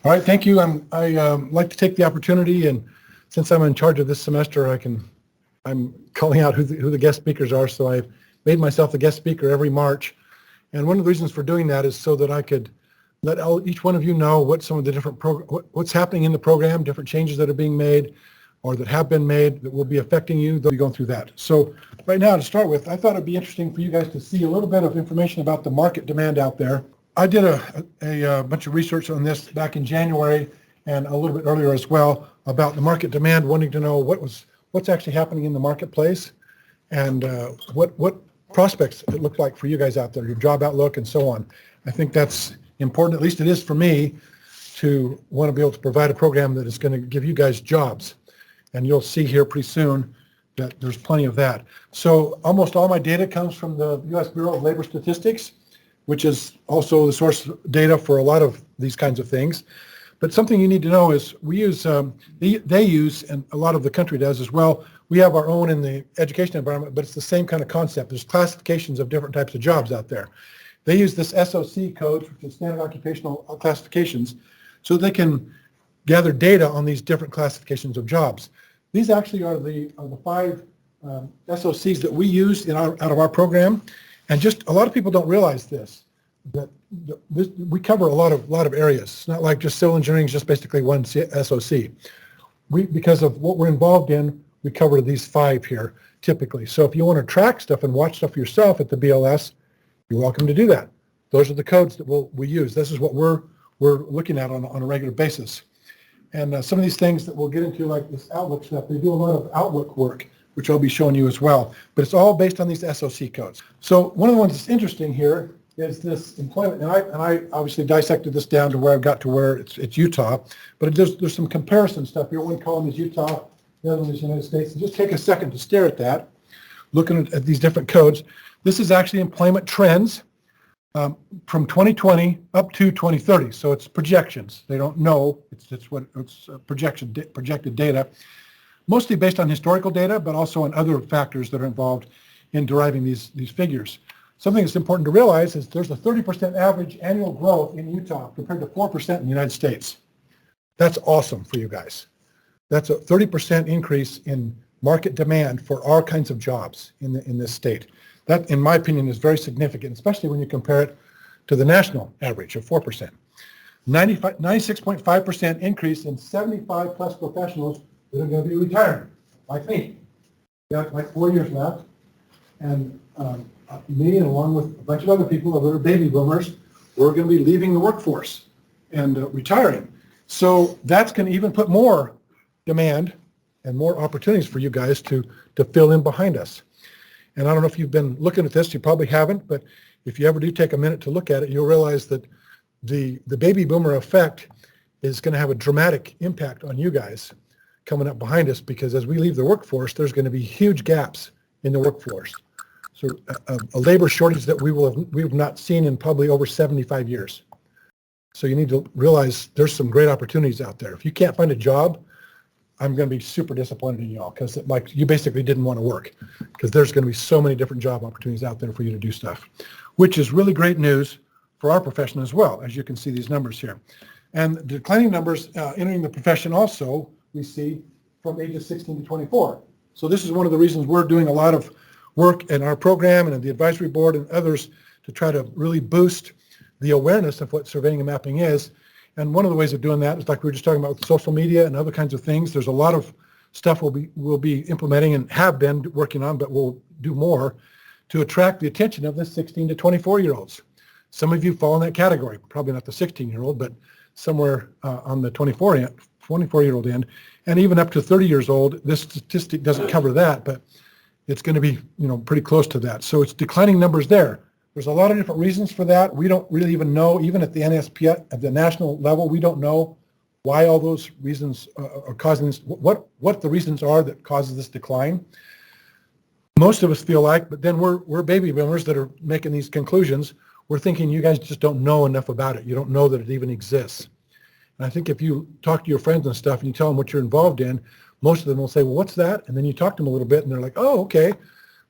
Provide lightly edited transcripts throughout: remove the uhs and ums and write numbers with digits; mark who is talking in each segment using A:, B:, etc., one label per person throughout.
A: All right, thank you. I like to take the opportunity, and since I'm in charge of this semester, I'm calling out who the guest speakers are. So I've made myself the guest speaker every March, and one of the reasons for doing that is so that I could let each one of you know what some of the different what's happening in the program, different changes that are being made, or that have been made that will be affecting you. They'll be going through that. So right now, to start with, I thought it'd be interesting for you guys to see a little bit of information about the market demand out there. I did a bunch of research on this back in January and a little bit earlier as well about the market demand, wanting to know what's actually happening in the marketplace and what prospects it looked like for you guys out there, your job outlook and so on. I think that's important, at least it is for me, to want to be able to provide a program that is going to give you guys jobs. And you'll see here pretty soon that there's plenty of that. So almost all my data comes from the U.S. Bureau of Labor Statistics, which is also the source data for a lot of these kinds of things. But something you need to know is we use, they use, and a lot of the country does as well, we have our own in the education environment, but it's the same kind of concept. There's classifications of different types of jobs out there. They use this SOC code, which is Standard Occupational Classifications, so they can gather data on these different classifications of jobs. These actually are the 5 SOCs that we use out of our program. And just a lot of people don't realize that we cover a lot of areas. It's not like just civil engineering is just basically one SOC. Because of what we're involved in, we cover these 5 here typically. So if you want to track stuff and watch stuff yourself at the BLS, you're welcome to do that. Those are the codes that we use. This is what we're looking at on a regular basis. And some of these things that we'll get into, like this Outlook stuff, they do a lot of Outlook work, which I'll be showing you as well. But it's all based on these SOC codes. So one of the ones that's interesting here is this employment, and I obviously dissected this down to where I've got to where it's Utah, but there's some comparison stuff here. One column is Utah, the other one is United States. And just take a second to stare at that, looking at these different codes. This is actually employment trends from 2020 up to 2030. So it's projections. They don't know. It's projected data, mostly based on historical data, but also on other factors that are involved in deriving these figures. Something that's important to realize is there's a 30% average annual growth in Utah compared to 4% in the United States. That's awesome for you guys. That's a 30% increase in market demand for our kinds of jobs in this state. That, in my opinion, is very significant, especially when you compare it to the national average of 4%. 96.5% increase in 75 plus professionals that are going to be retiring, like me. Got like 4 years left, and me, and along with a bunch of other people that are baby boomers, we're going to be leaving the workforce and retiring. So that's going to even put more demand and more opportunities for you guys to fill in behind us. And I don't know if you've been looking at this, you probably haven't, but if you ever do take a minute to look at it, you'll realize that the baby boomer effect is going to have a dramatic impact on you guys coming up behind us, because as we leave the workforce, there's going to be huge gaps in the workforce. So a labor shortage that we've not seen in probably over 75 years. So you need to realize there's some great opportunities out there. If you can't find a job, I'm going to be super disappointed in y'all, because like you basically didn't want to work, because there's going to be so many different job opportunities out there for you to do stuff, which is really great news for our profession as well, as you can see these numbers here. And declining numbers entering the profession also we see from ages 16 to 24. So this is one of the reasons we're doing a lot of work in our program and in the advisory board and others to try to really boost the awareness of what surveying and mapping is. And one of the ways of doing that is like we were just talking about with social media and other kinds of things. There's a lot of stuff we'll be implementing and have been working on, but we'll do more to attract the attention of the 16 to 24-year-olds. Some of you fall in that category, probably not the 16-year-old, but somewhere on the 24-year-old end, and even up to 30 years old. This statistic doesn't cover that, but it's going to be pretty close to that. So it's declining numbers there. There's a lot of different reasons for that. We don't really even know, even at the NSP, at the national level, we don't know why all those reasons are causing this, what the reasons are that causes this decline. Most of us feel like, but then we're baby boomers that are making these conclusions. We're thinking you guys just don't know enough about it. You don't know that it even exists. And I think if you talk to your friends and stuff and you tell them what you're involved in, most of them will say, well, what's that? And then you talk to them a little bit and they're like, oh, okay.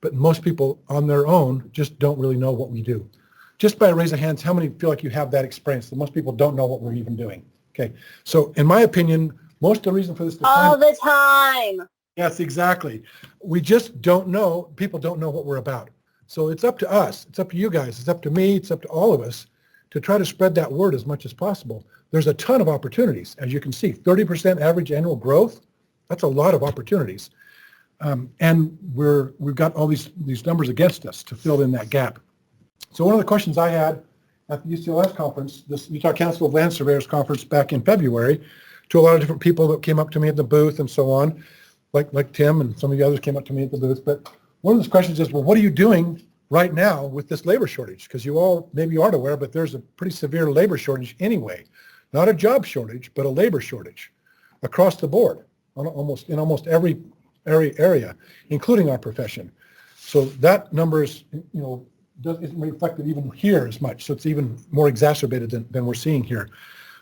A: But most people on their own just don't really know what we do. Just by a raise of hands, how many feel like you have that experience? That most people don't know what we're even doing. Okay, so in my opinion, most of the reason for this decline,
B: all the time.
A: yes, exactly. We just don't know, people don't know what we're about. So it's up to us, it's up to you guys, it's up to me, it's up to all of us to try to spread that word as much as possible. There's a ton of opportunities, as you can see, 30% average annual growth, that's a lot of opportunities. And we've got all these numbers against us to fill in that gap. So one of the questions I had at the UCLS conference, this Utah Council of Land Surveyors conference back in February, to a lot of different people that came up to me at the booth and so on, like Tim and some of the others came up to me at the booth. But one of those questions is, well, what are you doing right now with this labor shortage? Because you all maybe aren't aware, but there's a pretty severe labor shortage anyway. Not a job shortage, but a labor shortage across the board, in almost every area, including our profession. So that number is, isn't reflected even here as much. So it's even more exacerbated than we're seeing here.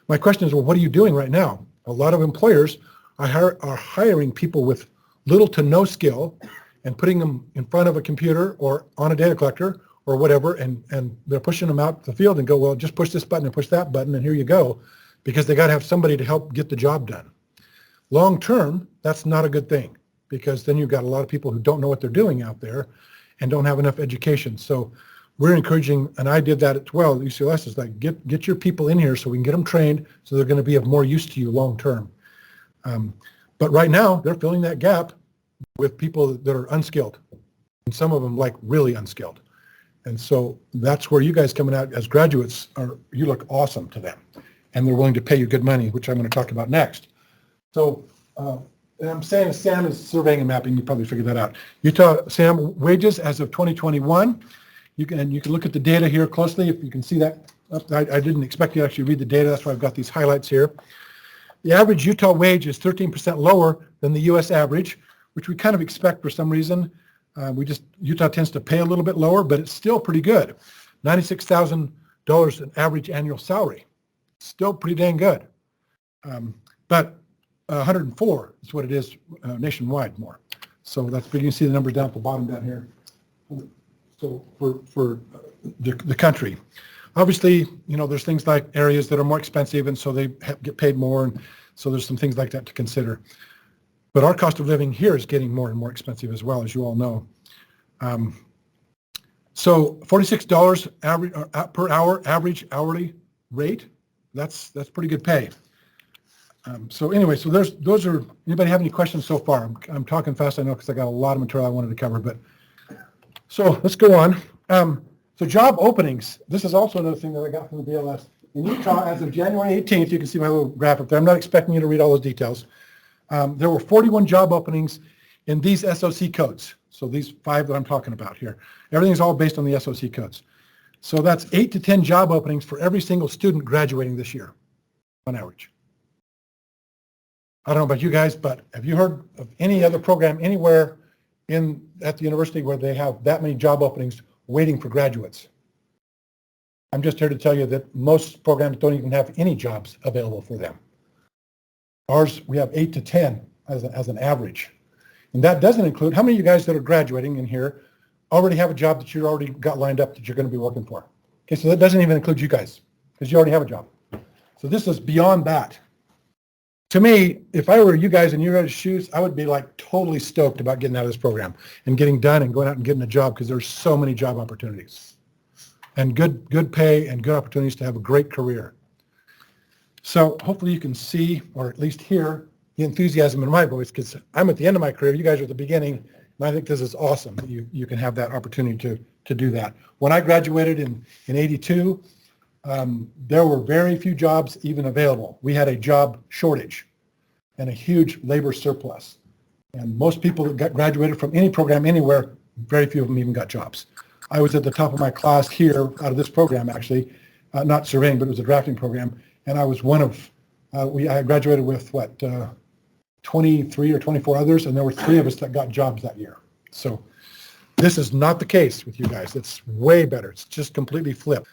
A: My question is, well, what are you doing right now? A lot of employers are hiring people with little to no skill and putting them in front of a computer or on a data collector or whatever, and they're pushing them out the field and go, well, just push this button and push that button and here you go, because they got to have somebody to help get the job done. Long term, that's not a good thing, because then you've got a lot of people who don't know what they're doing out there and don't have enough education. So we're encouraging, and I did that as well, UCLS is like, get your people in here so we can get them trained so they're going to be of more use to you long term. But right now, they're filling that gap with people that are unskilled, and some of them like really unskilled. And so that's where you guys coming out as graduates you look awesome to them, and they're willing to pay you good money, which I'm going to talk about next. So and I'm saying SAM is surveying and mapping. You probably figured that out. Utah SAM wages as of 2021. You can look at the data here closely if you can see that. I didn't expect you to actually read the data. That's why I've got these highlights here. The average Utah wage is 13% lower than the U.S. average, which we kind of expect for some reason. Utah tends to pay a little bit lower, but it's still pretty good. $96,000 an average annual salary. Still pretty dang good. But 104 is what it is nationwide more. So that's big. You can see the numbers down at the bottom down here. So for the country. Obviously, there's things like areas that are more expensive, and so they get paid more, and so there's some things like that to consider. But our cost of living here is getting more and more expensive as well, as you all know. So $46 average per hour average hourly rate. That's pretty good pay. So anyway, so those are. Anybody have any questions so far? I'm talking fast, I know, because I got a lot of material I wanted to cover. But so let's go on. So job openings. This is also another thing that I got from the BLS. In Utah, as of January 18th, you can see my little graph up there. I'm not expecting you to read all those details. There were 41 job openings in these SOC codes. So these 5 that I'm talking about here. Everything's all based on the SOC codes. So that's 8 to 10 job openings for every single student graduating this year, on average. I don't know about you guys, but have you heard of any other program anywhere at the university where they have that many job openings waiting for graduates? I'm just here to tell you that most programs don't even have any jobs available for them. Ours, we have 8 to 10 as an average. And that doesn't include, how many of you guys that are graduating in here already have a job that you already got lined up that you're going to be working for? Okay, so that doesn't even include you guys, because you already have a job. So this is beyond that. To me, if I were you guys in your guys' shoes, I would be like totally stoked about getting out of this program and getting done and going out and getting a job, because there's so many job opportunities and good pay and good opportunities to have a great career. So hopefully you can see, or at least hear, the enthusiasm in my voice, because I'm at the end of my career. You guys are at the beginning, and I think this is awesome that you can have that opportunity to do that. When I graduated in 82, there were very few jobs even available. We had a job shortage and a huge labor surplus. And most people that graduated from any program anywhere, very few of them even got jobs. I was at the top of my class here out of this program, actually, not surveying, but it was a drafting program. And I was one of, I graduated with 23 or 24 others, and there were 3 of us that got jobs that year. So this is not the case with you guys. It's way better. It's just completely flipped.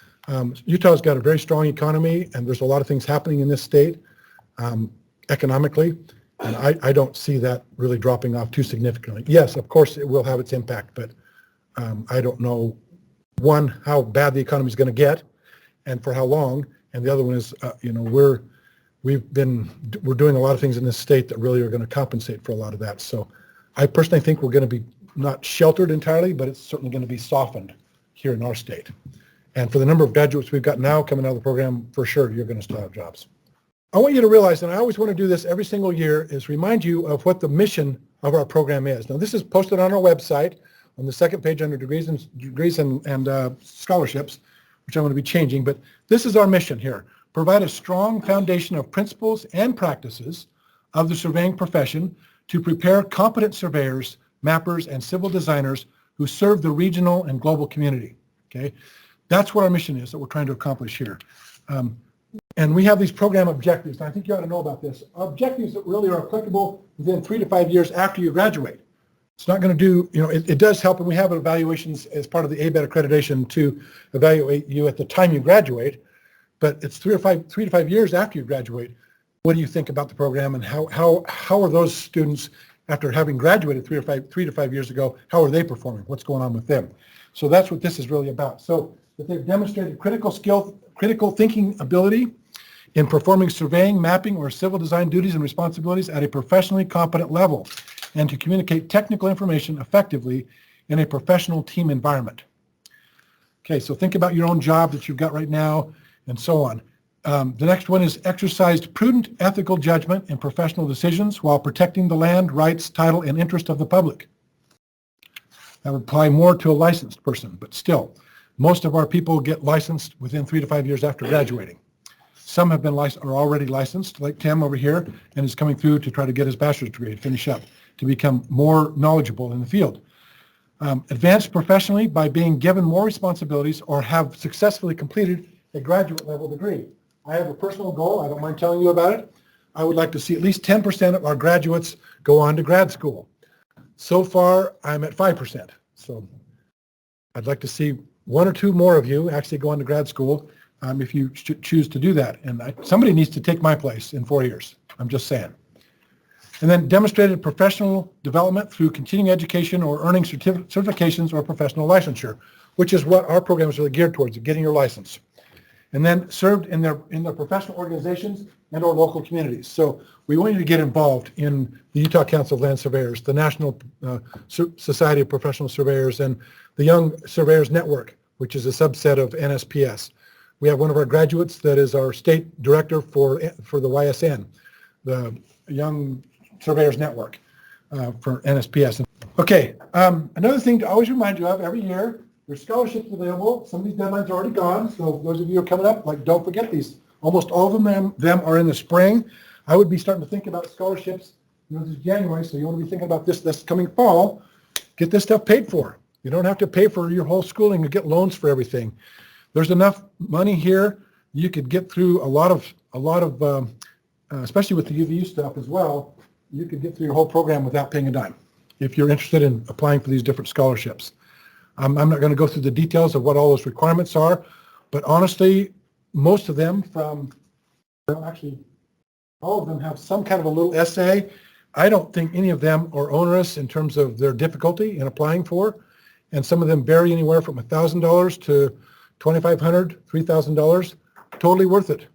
A: Utah's got a very strong economy, and there's a lot of things happening in this state economically, and I don't see that really dropping off too significantly. Yes, of course it will have its impact, but I don't know, one, how bad the economy is going to get and for how long, and the other one is, we're doing a lot of things in this state that really are going to compensate for a lot of that. So I personally think we're going to be not sheltered entirely, but it's certainly going to be softened here in our state. And for the number of graduates we've got now coming out of the program, for sure, you're going to still have jobs. I want you to realize, and I always want to do this every single year, is remind you of what the mission of our program is. Now, this is posted on our website on the second page under degrees and scholarships, which I'm going to be changing. But this is our mission here. Provide a strong foundation of principles and practices of the surveying profession to prepare competent surveyors, mappers, and civil designers who serve the regional and global community. Okay, that's what our mission is that we're trying to accomplish here. And we have these program objectives, and I think you ought to know about this. Objectives that really are applicable within 3 to 5 years after you graduate. It's not going to do, it does help, and we have evaluations as part of the ABET accreditation to evaluate you at the time you graduate, but it's 3 to 5 years after you graduate. What do you think about the program, and how are those students, after having graduated 3 to 5 years ago, how are they performing? What's going on with them? So that's what this is really about. So that they've demonstrated critical thinking ability in performing surveying, mapping, or civil design duties and responsibilities at a professionally competent level, and to communicate technical information effectively in a professional team environment. Okay, so think about your own job that you've got right now, and so on. The next one is exercised prudent ethical judgment in professional decisions while protecting the land, rights, title, and interest of the public. That would apply more to a licensed person, but still, most of our people get licensed within 3 to 5 years after graduating. Some have been licensed, are already licensed, like Tim over here, and is coming through to try to get his bachelor's degree to finish up, to become more knowledgeable in the field. Advanced professionally by being given more responsibilities or have successfully completed a graduate level degree. I have a personal goal. I don't mind telling you about it. I would like to see at least 10% of our graduates go on to grad school. So far, I'm at 5%. So I'd like to see 1 or 2 more of you actually go on to grad school if you choose to do that. And somebody needs to take my place in 4 years. I'm just saying. And then demonstrated professional development through continuing education or earning certifications or professional licensure, which is what our program is really geared towards, getting your license. And then served in their professional organizations and or local communities. So we want you to get involved in the Utah Council of Land Surveyors, the National Society of Professional Surveyors, and the Young Surveyors Network, which is a subset of NSPS. We have one of our graduates that is our state director for the YSN, the Young Surveyors Network for NSPS. Okay, another thing to always remind you of every year, there's scholarships available. Some of these deadlines are already gone, so those of you who are coming up, don't forget these. Almost all of them are in the spring. I would be starting to think about scholarships. This is January, so you want to be thinking about this coming fall. Get this stuff paid for. You don't have to pay for your whole schooling or get loans for everything. There's enough money here. You could get through a lot of, especially with the UVU stuff as well. You could get through your whole program without paying a dime if you're interested in applying for these different scholarships. I'm not going to go through the details of what all those requirements are, but honestly, most of them actually, all of them have some kind of a little essay. I don't think any of them are onerous in terms of their difficulty in applying for, and some of them vary anywhere from $1,000 to $2,500, $3,000. Totally worth it.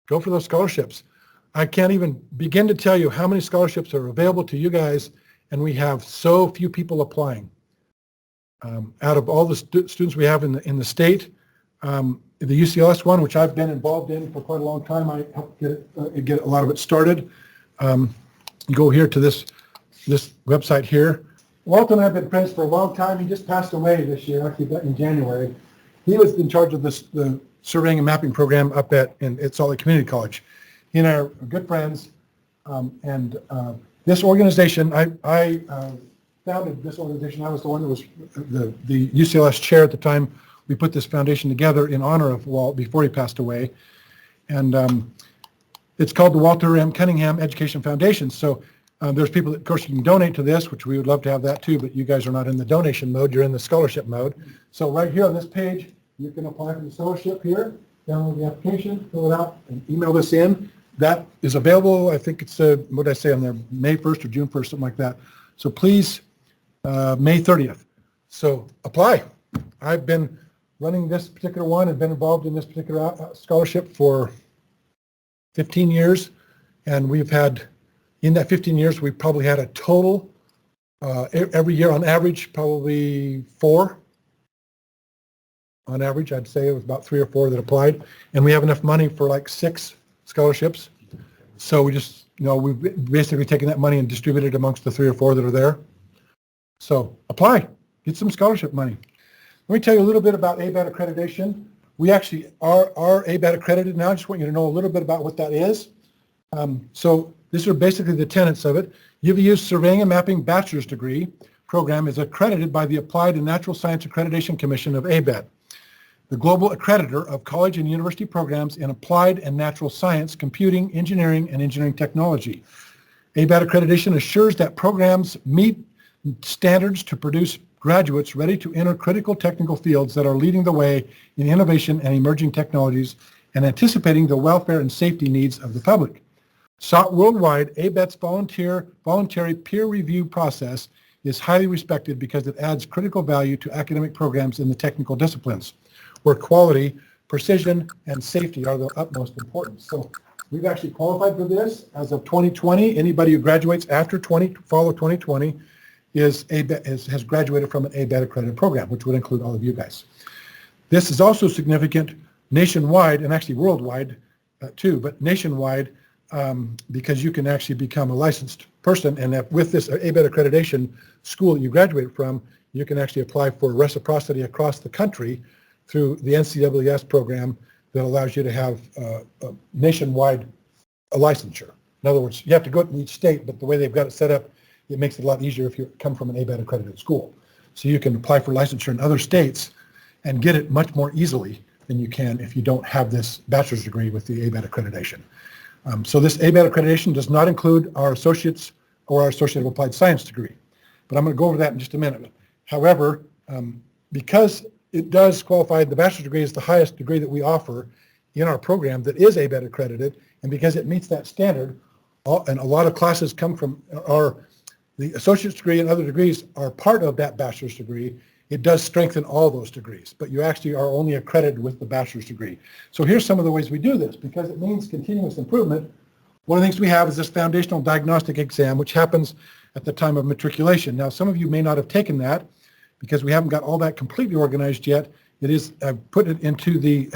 A: Go for those scholarships. I can't even begin to tell you how many scholarships are available to you guys, and we have so few people applying. Out of all the students we have in the state, the UCLS one, which I've been involved in for quite a long time, I helped get a lot of it started. You go here to this website here. Walter and I have been friends for a long time. He just passed away this year, actually in January. He was in charge of the surveying and mapping program up at Salt Lake Community College. He and I are good friends, and this organization, I founded this organization. I was the one that was the UCLS chair at the time. We put this foundation together in honor of Walt before he passed away, and it's called the Walter M. Cunningham Education Foundation. So there's people that, of course, you can donate to this, which we would love to have that too, but you guys are not in the donation mode, you're in the scholarship mode. So right here on this page, you can apply for the scholarship here, download the application, fill it out, and email this in. That is available, I think it's, what did I say on there, May 1st or June 1st, something like that. So please, May 30th. So apply. I've been running this particular one and been involved in this particular scholarship for 15 years, and we've had, in that 15 years, we've probably had a total, every year on average, probably 4. On average, I'd say it was about 3 or 4 that applied, and we have enough money for like 6 scholarships. So we just, we've basically taken that money and distributed it amongst the 3 or 4 that are there. So apply, get some scholarship money. Let me tell you a little bit about ABET accreditation. We actually are ABET accredited now. I just want you to know a little bit about what that is. So these are basically the tenets of it. UVU's Surveying and Mapping Bachelor's Degree program is accredited by the Applied and Natural Science Accreditation Commission of ABET, the global accreditor of college and university programs in applied and natural science, computing, engineering, and engineering technology. ABET accreditation assures that programs meet standards to produce graduates ready to enter critical technical fields that are leading the way in innovation and emerging technologies and anticipating the welfare and safety needs of the public. Sought worldwide, ABET's voluntary peer review process is highly respected because it adds critical value to academic programs in the technical disciplines, where quality, precision, and safety are the utmost importance. So we've actually qualified for this as of 2020. Anybody who graduates after fall of 2020 has graduated from an ABET accredited program, which would include all of you guys. This is also significant nationwide, and actually worldwide too, but nationwide, because you can actually become a licensed person, and that with this ABET accreditation school that you graduate from, you can actually apply for reciprocity across the country through the NCWS program that allows you to have a nationwide licensure. In other words, you have to go to each state, but the way they've got it set up, it makes it a lot easier if you come from an ABET accredited school. So you can apply for licensure in other states and get it much more easily than you can if you don't have this bachelor's degree with the ABET accreditation. So this ABET accreditation does not include our associate's or our Associate of Applied Science degree, but I'm going to go over that in just a minute. However, because it does qualify, the bachelor's degree is the highest degree that we offer in our program that is ABET accredited, and because it meets that standard, and a lot of classes come from the associate's degree and other degrees are part of that bachelor's degree. It does strengthen all those degrees, but you actually are only accredited with the bachelor's degree. So here's some of the ways we do this, because it means continuous improvement. One of the things we have is this foundational diagnostic exam, which happens at the time of matriculation. Now, some of you may not have taken that because we haven't got all that completely organized yet. It is, I've put it into the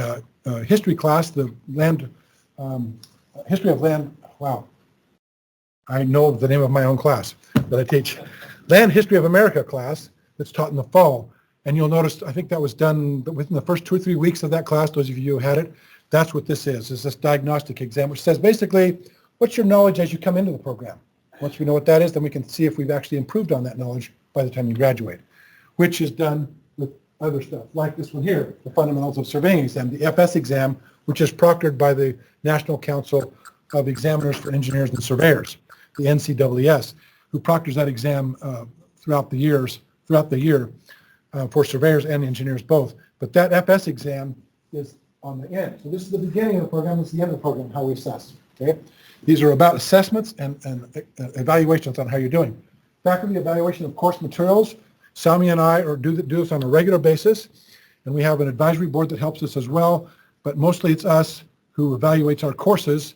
A: history class, the history of land, wow. I know the name of my own class that I teach. Land History of America class that's taught in the fall. And you'll notice, I think that was done within the first 2 or 3 weeks of that class, those of you who had it. That's what this is this diagnostic exam, which says basically, what's your knowledge as you come into the program? Once we know what that is, then we can see if we've actually improved on that knowledge by the time you graduate, which is done with other stuff, like this one here, the Fundamentals of Surveying exam, the FS exam, which is proctored by the National Council of Examiners for Engineers and Surveyors, the NCWS, who proctors that exam throughout the year for surveyors and engineers both. But that FS exam is on the end. So this is the beginning of the program, this is the end of the program, how we assess. Okay? These are about assessments and evaluations on how you're doing. Faculty evaluation of course materials. Sami and I do this on a regular basis, and we have an advisory board that helps us as well, but mostly it's us who evaluates our courses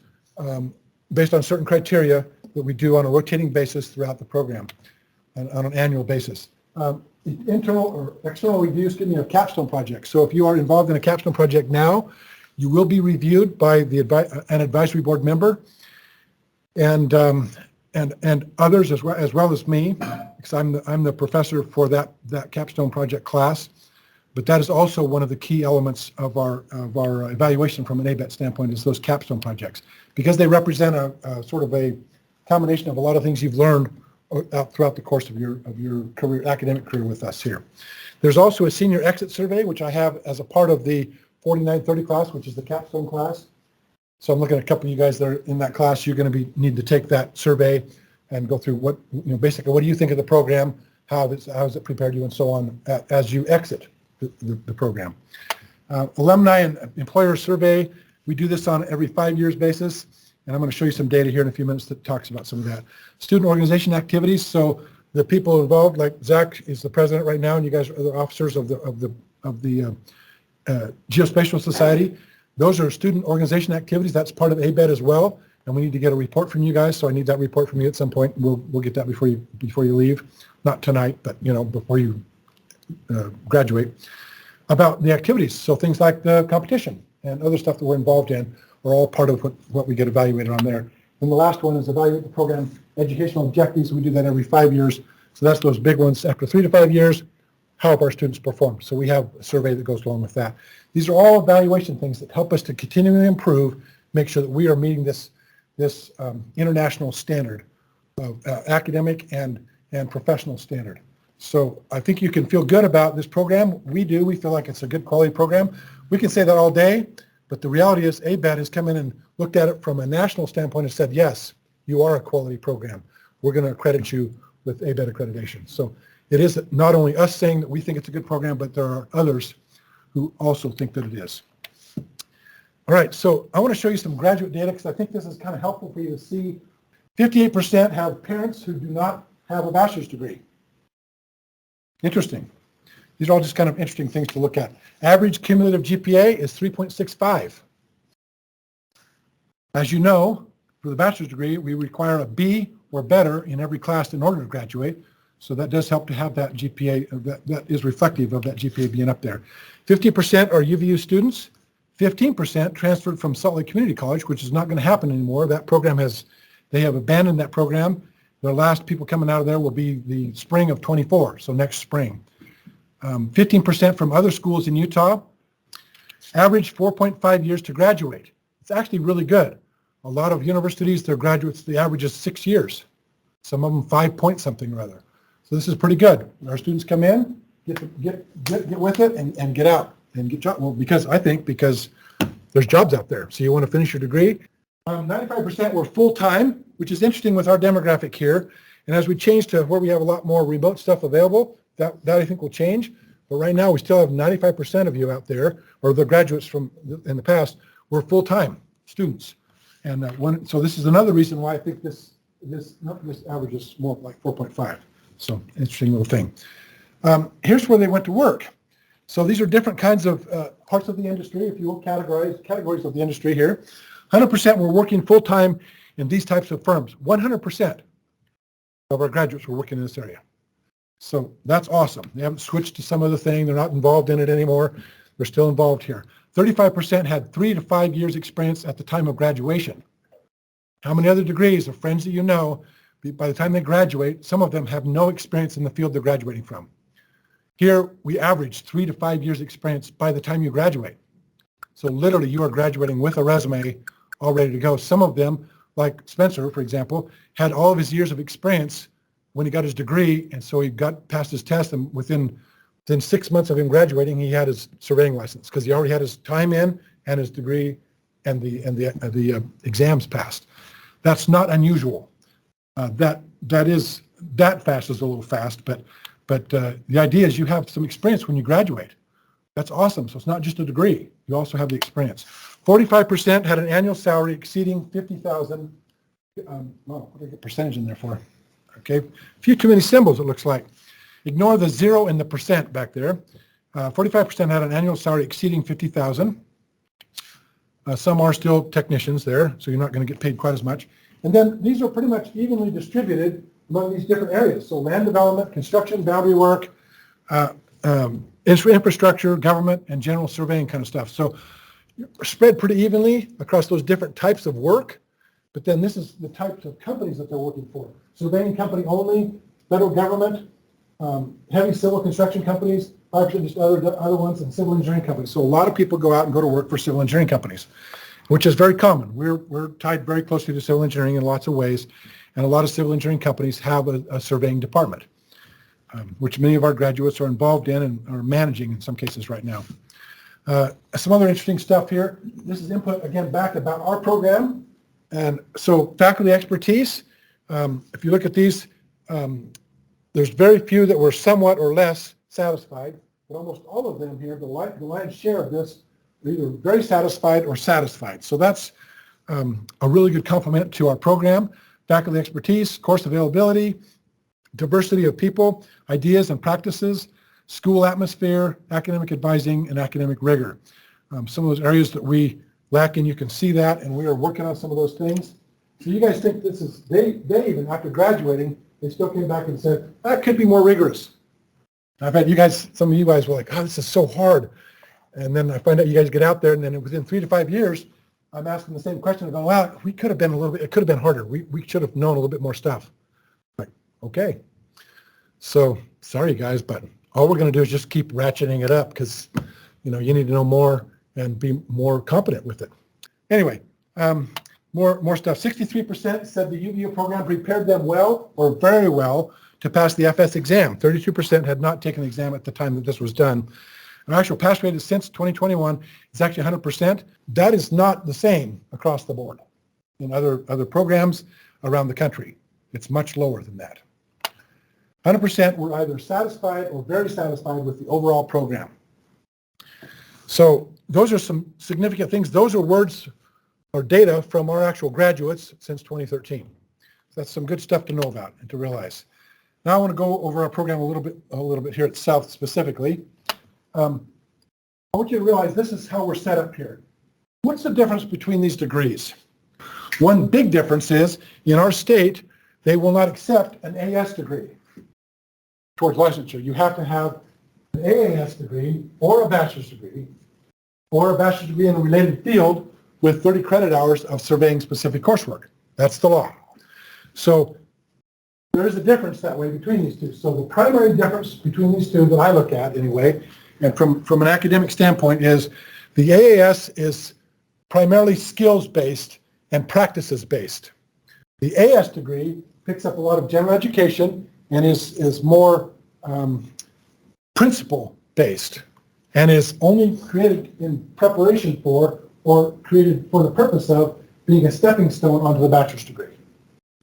A: based on certain criteria that we do on a rotating basis throughout the program and on an annual basis. Internal or external reviews of capstone projects. So if you are involved in a capstone project now, you will be reviewed by an advisory board member and others as well as me, because I'm the professor for that capstone project class. But that is also one of the key elements of our evaluation from an ABET standpoint, is those capstone projects, because they represent a sort of a combination of a lot of things you've learned throughout the course of your academic career with us here. There's also a senior exit survey, which I have as a part of the 4930 class, which is the capstone class. So I'm looking at a couple of you guys that are in that class. You're going to need to take that survey and go through basically what do you think of the program, how has it prepared you, and so on as you exit the program. Alumni and employer survey, we do this on every 5 years basis. And I'm going to show you some data here in a few minutes that talks about some of that. Student organization activities. So the people involved, like Zach is the president right now, and you guys are the officers of the Geospatial Society. Those are student organization activities. That's part of ABET as well. And we need to get a report from you guys. So I need that report from you at some point. We'll get that before you leave. Not tonight, but before you graduate, about the activities. So things like the competition and other stuff that we're involved in are all part of what we get evaluated on there. And the last one is evaluate the program educational objectives. We do that every 5 years. So that's those big ones. After 3 to 5 years, how have our students performed? So we have a survey that goes along with that. These are all evaluation things that help us to continually improve, make sure that we are meeting this international standard of academic and professional standard. So I think you can feel good about this program. We do. We feel like it's a good quality program. We can say that all day, but the reality is ABET has come in and looked at it from a national standpoint and said, yes, you are a quality program. We're going to accredit you with ABET accreditation. So it is not only us saying that we think it's a good program, but there are others who also think that it is. All right, so I want to show you some graduate data because I think this is kind of helpful for you to see. 58% have parents who do not have a bachelor's degree. Interesting. These are all just kind of interesting things to look at. Average cumulative GPA is 3.65. As you know, for the bachelor's degree, we require a B or better in every class in order to graduate. So that does help to have that GPA, that is reflective of that GPA being up there. 50% are UVU students. 15% transferred from Salt Lake Community College, which is not going to happen anymore. That program they have abandoned that program. The last people coming out of there will be the spring of 24, so next spring. 15% from other schools in Utah. Average 4.5 years to graduate. It's actually really good. A lot of universities, their graduates, the average is 6 years. Some of them 5 point something or other. So this is pretty good. Our students come in, get with it, and get out and get jobs. Well, because there's jobs out there. So you want to finish your degree. 95% were full-time, which is interesting with our demographic here. And as we change to where we have a lot more remote stuff available, that I think will change. But right now we still have 95% of you out there, or the graduates from in the past, were full-time students. And so this is another reason why I think this average is more like 4.5. So interesting little thing. Here's where they went to work. So these are different kinds of parts of the industry, if you will, categories of the industry here. 100% were working full-time in these types of firms. 100% of our graduates were working in this area. So that's awesome. They haven't switched to some other thing. They're not involved in it anymore. They're still involved here. 35% had 3 to 5 years experience at the time of graduation. How many other degrees of friends that you know, by the time they graduate, some of them have no experience in the field they're graduating from. Here, we average 3 to 5 years experience by the time you graduate. So literally, you are graduating with a resume all ready to go. Some of them, like Spencer, for example, had all of his years of experience when he got his degree, and so he got past his test, and within 6 months of him graduating, he had his surveying license because he already had his time in and his degree and the exams passed. That's not unusual. That fast is a little fast, but the idea is you have some experience when you graduate. That's awesome. So it's not just a degree. You also have the experience. 45% had an annual salary exceeding $50,000. What did I get percentage in there for? Okay, a few too many symbols, it looks like. Ignore the 0 and the percent back there. 45% had an annual salary exceeding $50,000. Some are still technicians there, so you're not going to get paid quite as much. And then these are pretty much evenly distributed among these different areas. So land development, construction, boundary work, infrastructure, government, and general surveying kind of stuff. So spread pretty evenly across those different types of work. But then this is the types of companies that they're working for. Surveying company only, federal government, heavy civil construction companies, 5% just other ones, and civil engineering companies. So a lot of people go out and go to work for civil engineering companies, which is very common. We're tied very closely to civil engineering in lots of ways, and a lot of civil engineering companies have a surveying department, which many of our graduates are involved in and are managing in some cases right now. Some other interesting stuff here. This is input, again, back about our program. And so faculty expertise, if you look at these, there's very few that were somewhat or less satisfied, but almost all of them here, the lion's share of this, are either very satisfied or satisfied. So that's a really good compliment to our program. Faculty expertise, course availability, diversity of people, ideas and practices, school atmosphere, academic advising, and academic rigor. some of those areas that we lack in, you can see that, and we are working on some of those things. So you guys think this is, they even, after graduating, they still came back and said, that could be more rigorous. I bet you guys, some of you guys were like, oh, this is so hard. And then I find out you guys get out there, and then within 3 to 5 years, I'm asking the same question. I'm going, well, we could have been a little bit, it could have been harder. We should have known a little bit more stuff. Like, okay. So sorry, guys, but all we're going to do is just keep ratcheting it up because, you know, you need to know more and be more competent with it. Anyway, more stuff. 63% said the UVU program prepared them well or very well to pass the FS exam. 32% had not taken the exam at the time that this was done. Our actual pass rate is since 2021 is actually 100%. That is not the same across the board in other programs around the country. It's much lower than that. 100% were either satisfied or very satisfied with the overall program. So those are some significant things. Those are words or data from our actual graduates since 2013. So that's some good stuff to know about and to realize. Now I want to go over our program a little bit here at South specifically. I want you to realize this is how we're set up here. What's the difference between these degrees? One big difference is in our state, they will not accept an AS degree towards licensure. You have to have an AAS degree or a bachelor's degree or a bachelor's degree in a related field with 30 credit hours of surveying specific coursework. That's the law. So there is a difference that way between these two. So the primary difference between these two that I look at anyway, and from an academic standpoint, is the AAS is primarily skills-based and practices-based. The AS degree picks up a lot of general education and is more principle-based and is only created in preparation for or created for the purpose of being a stepping stone onto the bachelor's degree.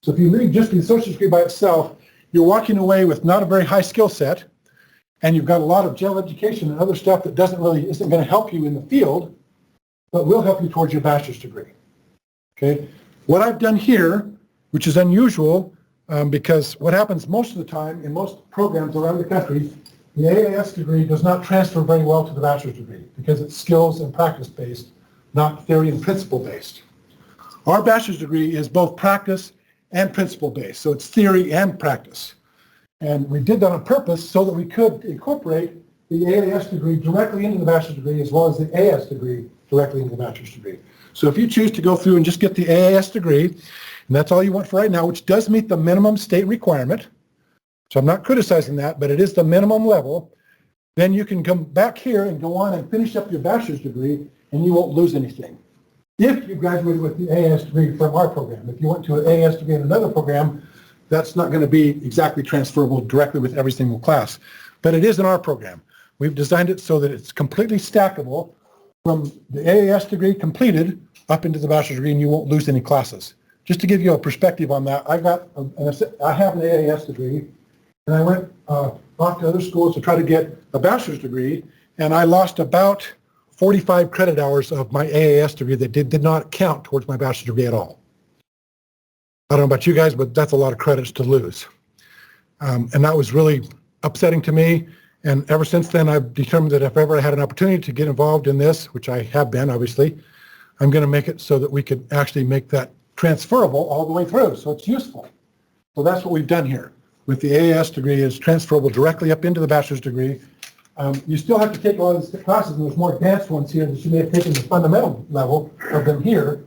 A: So if you read just the associate's degree by itself, you're walking away with not a very high skill set, and you've got a lot of general education and other stuff that isn't going to help you in the field, but will help you towards your bachelor's degree. Okay. What I've done here, which is unusual, because what happens most of the time in most programs around the country, the AAS degree does not transfer very well to the bachelor's degree because it's skills and practice based, not theory and principle based. Our bachelor's degree is both practice and principle based, so it's theory and practice. And we did that on purpose so that we could incorporate the AAS degree directly into the bachelor's degree as well as the AS degree directly into the bachelor's degree. So if you choose to go through and just get the AAS degree, and that's all you want for right now, which does meet the minimum state requirement, so I'm not criticizing that, but it is the minimum level, then you can come back here and go on and finish up your bachelor's degree and you won't lose anything. If you graduated with the AAS degree from our program, if you went to an AAS degree in another program, that's not going to be exactly transferable directly with every single class, but it is in our program. We've designed it so that it's completely stackable from the AAS degree completed up into the bachelor's degree, and you won't lose any classes. Just to give you a perspective on that, I have an AAS degree, and I went off to other schools to try to get a bachelor's degree, and I lost about 45 credit hours of my AAS degree that did not count towards my bachelor's degree at all. I don't know about you guys, but that's a lot of credits to lose. And that was really upsetting to me. And ever since then, I've determined that if ever I had an opportunity to get involved in this, which I have been, obviously, I'm going to make it so that we could actually make that transferable all the way through, so it's useful. So that's what we've done here. With the AAS degree, is transferable directly up into the bachelor's degree. You still have to take a lot of these classes, and there's more advanced ones here that you may have taken the fundamental level of them here,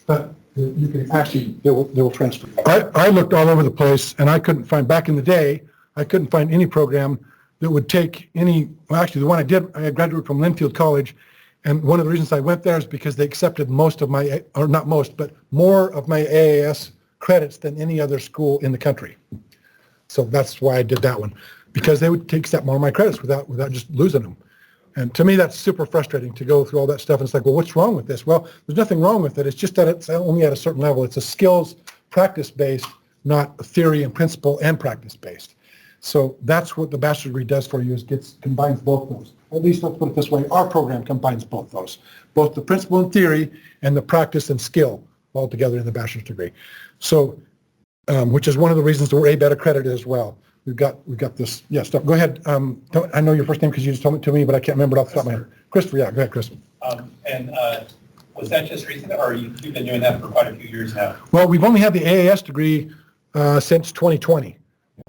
A: but you can actually, they will transfer. I looked all over the place, and I couldn't find, back in the day, I couldn't find any program that would take any, well, actually the one I did, I graduated from Linfield College, and one of the reasons I went there is because they accepted most of my, or not most, but more of my AAS credits than any other school in the country. So that's why I did that one, because they would accept more of my credits without just losing them. And to me, that's super frustrating to go through all that stuff. And it's like, well, what's wrong with this? Well, there's nothing wrong with it. It's just that it's only at a certain level. It's a skills practice-based, not theory and principle and practice-based. So that's what the bachelor's degree does for you, is combines both those. At least let's put it this way, our program combines both those, both the principle and theory and the practice and skill all together in the bachelor's degree. So, which is one of the reasons that we're A-BET accredited as well. We've got this, stuff. Go ahead. I know your first name because you just told it to me, but I can't remember it off the top of my head. Christopher, yeah, go ahead, Chris.
B: And was that just recent, or you've been doing that for quite a few years now?
A: Well, we've only had the AAS degree since 2020.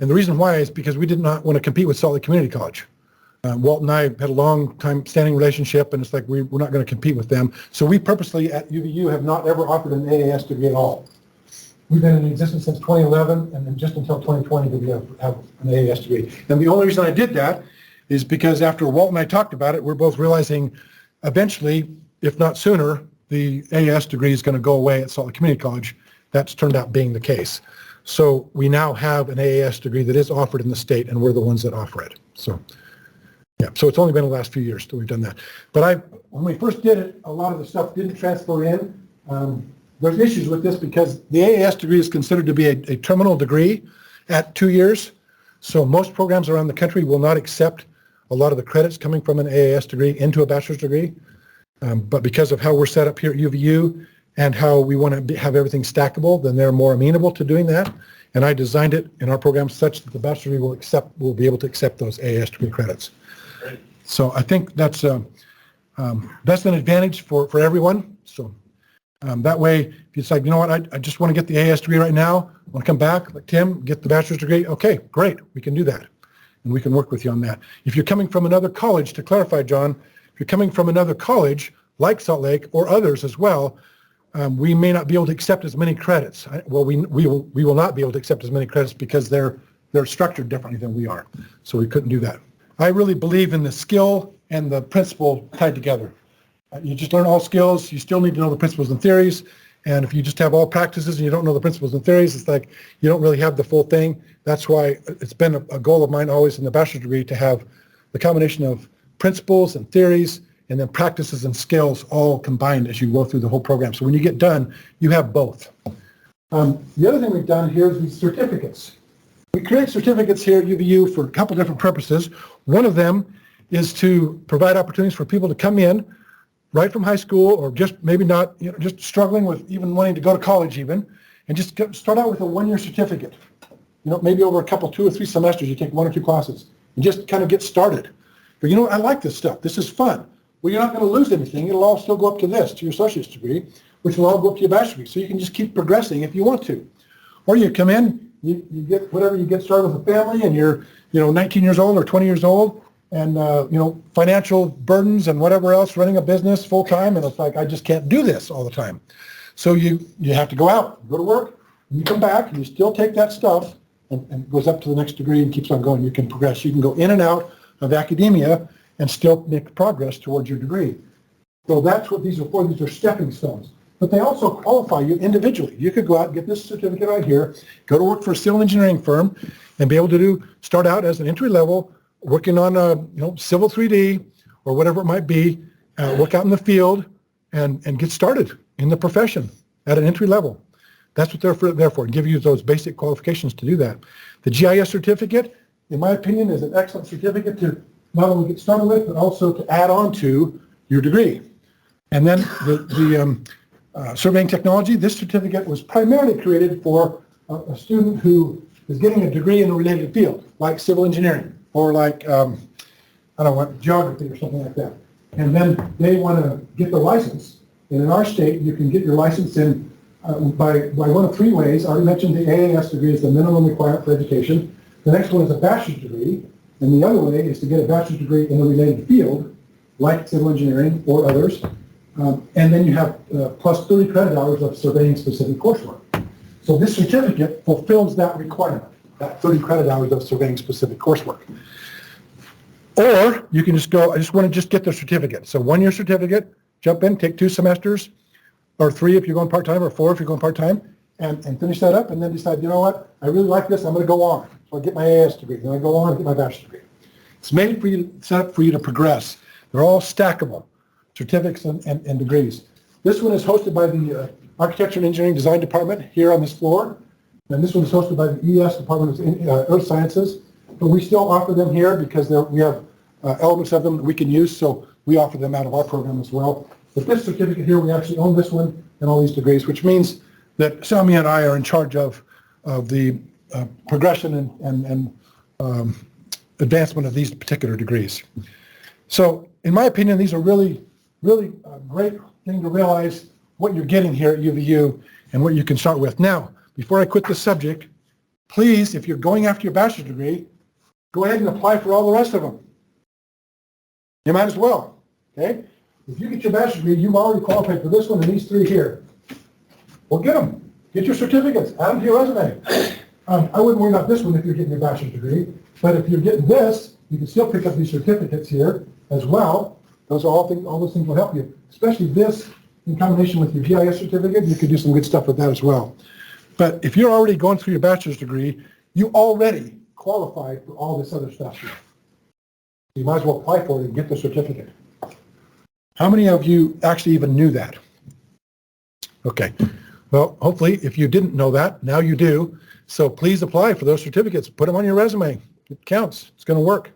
A: And the reason why is because we did not want to compete with Salt Lake Community College. Walt and I had a long time standing relationship, and it's like we're not going to compete with them. So we purposely at UVU have not ever offered an AAS degree at all. We've been in existence since 2011, and then just until 2020 did we have an AAS degree. And the only reason I did that is because after Walt and I talked about it, we're both realizing eventually, if not sooner, the AAS degree is going to go away at Salt Lake Community College. That's turned out being the case. So we now have an AAS degree that is offered in the state, and we're the ones that offer it. So, yeah, so it's only been the last few years that we've done that. But when we first did it, a lot of the stuff didn't transfer in. There's issues with this because the AAS degree is considered to be a terminal degree at 2 years. So most programs around the country will not accept a lot of the credits coming from an AAS degree into a bachelor's degree. But because of how we're set up here at UVU and how we want to have everything stackable, then they're more amenable to doing that. And I designed it in our program such that the bachelor's degree will be able to accept those AAS degree credits.
B: Great.
A: So I think that's an advantage for everyone. So that way, if you decide, you know what, I just want to get the AAS degree right now, I want to come back, like Tim, get the bachelor's degree, okay, great, we can do that. And we can work with you on that. If you're coming from another college, to clarify, John, if you're coming from another college, like Salt Lake or others as well, we may not be able to accept as many credits. Well, we will not be able to accept as many credits because they're structured differently than we are. So we couldn't do that. I really believe in the skill and the principle tied together. You just learn all skills. You still need to know the principles and theories. And if you just have all practices and you don't know the principles and theories, it's like you don't really have the full thing. That's why it's been a goal of mine always in the bachelor's degree to have the combination of principles and theories and then practices and skills all combined as you go through the whole program. So when you get done, you have both. The other thing we've done here is these certificates. We create certificates here at UVU for a couple different purposes. One of them is to provide opportunities for people to come in right from high school or just maybe not, just struggling with even wanting to go to college even, and just start out with a one-year certificate. Maybe over a couple, 2 or 3 semesters, you take 1 or 2 classes and just kind of get started. But I like this stuff. This is fun. Well, you're not going to lose anything. It'll all still go up to this, to your associate's degree, which will all go up to your bachelor's degree. So you can just keep progressing if you want to. Or you come in, you get whatever, you get started with a family and you're 19 years old or 20 years old and financial burdens and whatever else, running a business full time, and it's like I just can't do this all the time. So you have to go out, go to work, and you come back and you still take that stuff and it goes up to the next degree and keeps on going. You can progress. You can go in and out of academia and still make progress towards your degree. So that's what these are for. These are stepping stones. But they also qualify you individually. You could go out and get this certificate right here, go to work for a civil engineering firm, and be able to start out as an entry level, working on Civil 3D or whatever it might be, work out in the field, and get started in the profession at an entry level. That's what they're there for, give you those basic qualifications to do that. The GIS certificate, in my opinion, is an excellent certificate to not only get started with, but also to add on to your degree. And then the surveying technology, this certificate was primarily created for a student who is getting a degree in a related field, like civil engineering or like, geography or something like that. And then they want to get the license. And in our state, you can get your license in by one of 3 ways. I already mentioned the AAS degree is the minimum requirement for education. The next one is a bachelor's degree. And the other way is to get a bachelor's degree in a related field, like civil engineering or others. And then you have plus 30 credit hours of surveying specific coursework. So this certificate fulfills that requirement, that 30 credit hours of surveying specific coursework. Or you can just go, I just want to just get the certificate. So 1-year certificate, jump in, take 2 semesters, or 3 if you're going part-time, or 4 if you're going part-time, and finish that up, and then decide, you know what, I really like this, I'm going to go on. So I get my AS degree, then I go on and get my bachelor's degree. It's made for you, set up for you to progress. They're all stackable, certificates and degrees. This one is hosted by the Architecture and Engineering Design Department here on this floor, and this one is hosted by the ES Department of Earth Sciences. But we still offer them here because we have elements of them that we can use, so we offer them out of our program as well. But this certificate here, we actually own this one and all these degrees, which means that Sami and I are in charge of the progression and advancement of these particular degrees. So in my opinion, these are really really a great thing to realize what you're getting here at UVU and what you can start with. Now, before I quit this subject, please, if you're going after your bachelor's degree, go ahead and apply for all the rest of them. You might as well, okay? If you get your bachelor's degree, you've already qualified for this one and these three here. Well, get them. Get your certificates. Add them to your resume. I wouldn't worry about this one if you're getting your bachelor's degree, but if you're getting this, you can still pick up these certificates here as well. Those are all those things will help you, especially this in combination with your GIS certificate. You could do some good stuff with that as well. But if you're already going through your bachelor's degree, you already qualified for all this other stuff here. You might as well apply for it and get the certificate. How many of you actually even knew that? Okay. Well, hopefully, if you didn't know that, now you do. So please apply for those certificates. Put them on your resume. It counts. It's going to work.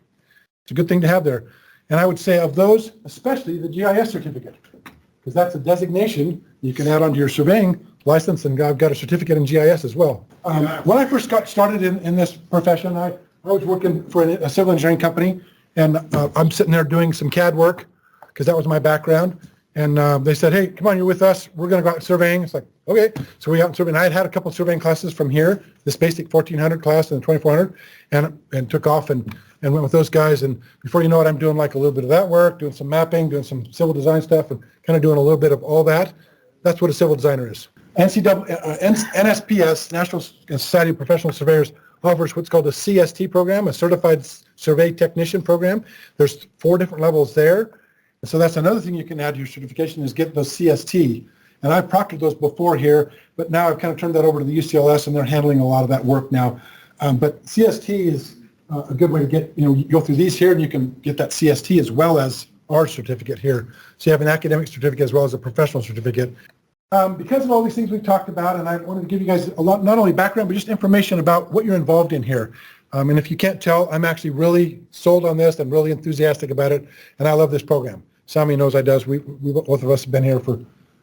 A: It's a good thing to have there. And I would say of those, especially the GIS certificate, because that's a designation you can add onto your surveying license, and I've got a certificate in GIS as well. When I first got started in this profession, I was working for a civil engineering company, and I'm sitting there doing some CAD work, because that was my background. And they said, hey, come on, you're with us. We're going to go out surveying. It's like, okay. So we got out surveying. I had a couple of surveying classes from here, this basic 1400 class and the 2400, and took off and went with those guys. And before you know it, I'm doing like a little bit of that work, doing some mapping, doing some civil design stuff, and kind of doing a little bit of all that. That's what a civil designer is. NSPS, National Society of Professional Surveyors, offers what's called a CST program, a Certified Survey Technician program. There's 4 different levels there. So that's another thing you can add to your certification is get those CST. And I've proctored those before here, but now I've kind of turned that over to the UCLS, and they're handling a lot of that work now. But CST is a good way to get, you go through these here, and you can get that CST as well as our certificate here. So you have an academic certificate as well as a professional certificate. Because of all these things we've talked about, and I wanted to give you guys a lot, not only background, but just information about what you're involved in here. And if you can't tell, I'm actually really sold on this. I'm really enthusiastic about it, and I love this program. Sammy knows I does. We both of us have been here for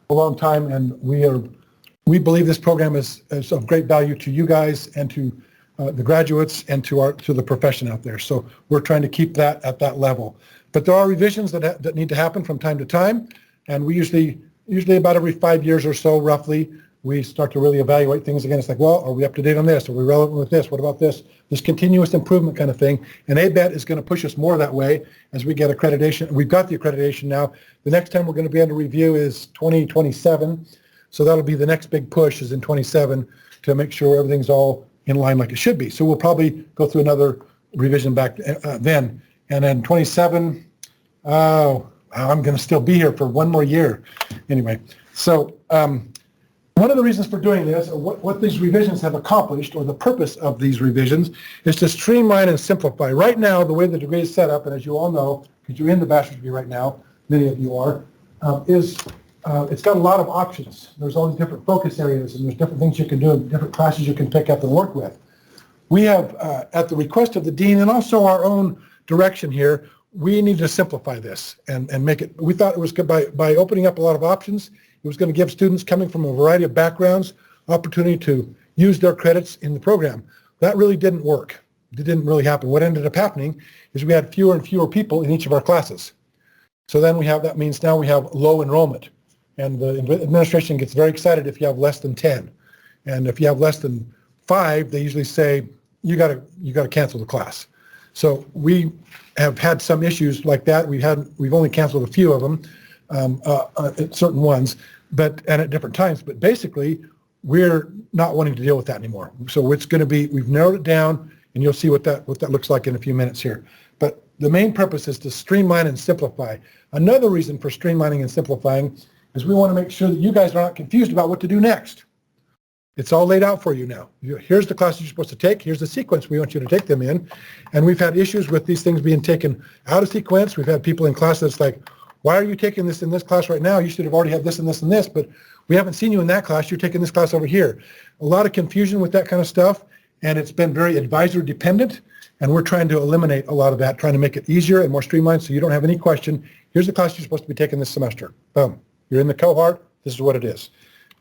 A: a long time, and we believe this program is of great value to you guys and to the graduates and to the profession out there. So we're trying to keep that at that level. But there are revisions that need to happen from time to time, and we usually about every 5 years or so, roughly, we start to really evaluate things again. It's like, well, are we up to date on this? Are we relevant with this? What about this? This continuous improvement kind of thing. And ABET is going to push us more that way as we get accreditation. We've got the accreditation now. The next time we're going to be under review is 2027. So that'll be the next big push is in 27 to make sure everything's all in line like it should be. So we'll probably go through another revision back then. And then 27, I'm going to still be here for one more year. Anyway, so one of the reasons for doing this, or what these revisions have accomplished, or the purpose of these revisions, is to streamline and simplify. Right now, the way the degree is set up, and as you all know, because you're in the bachelor's degree right now, many of you are, it's got a lot of options. There's all these different focus areas, and there's different things you can do, and different classes you can pick up and work with. We have, at the request of the dean and also our own direction here, we need to simplify this and make it, we thought it was good by opening up a lot of options. It was going to give students coming from a variety of backgrounds opportunity to use their credits in the program. That really didn't work. It didn't really happen. What ended up happening is we had fewer and fewer people in each of our classes. So then that means now we have low enrollment. And the administration gets very excited if you have less than 10. And if you have less than 5, they usually say, you got to cancel the class. So we have had some issues like that. We've only canceled a few of them. At certain ones, and at different times. But basically, we're not wanting to deal with that anymore. So it's going to be, we've narrowed it down, and you'll see what that looks like in a few minutes here. But the main purpose is to streamline and simplify. Another reason for streamlining and simplifying is we want to make sure that you guys are not confused about what to do next. It's all laid out for you now. Here's the classes you're supposed to take. Here's the sequence we want you to take them in. And we've had issues with these things being taken out of sequence. We've had people in classes like, why are you taking this in this class right now? You should have already had this and this and this, but we haven't seen you in that class. You're taking this class over here. A lot of confusion with that kind of stuff, and it's been very advisor dependent, and we're trying to eliminate a lot of that, trying to make it easier and more streamlined so you don't have any question. Here's the class you're supposed to be taking this semester. Boom. You're in the cohort. This is what it is.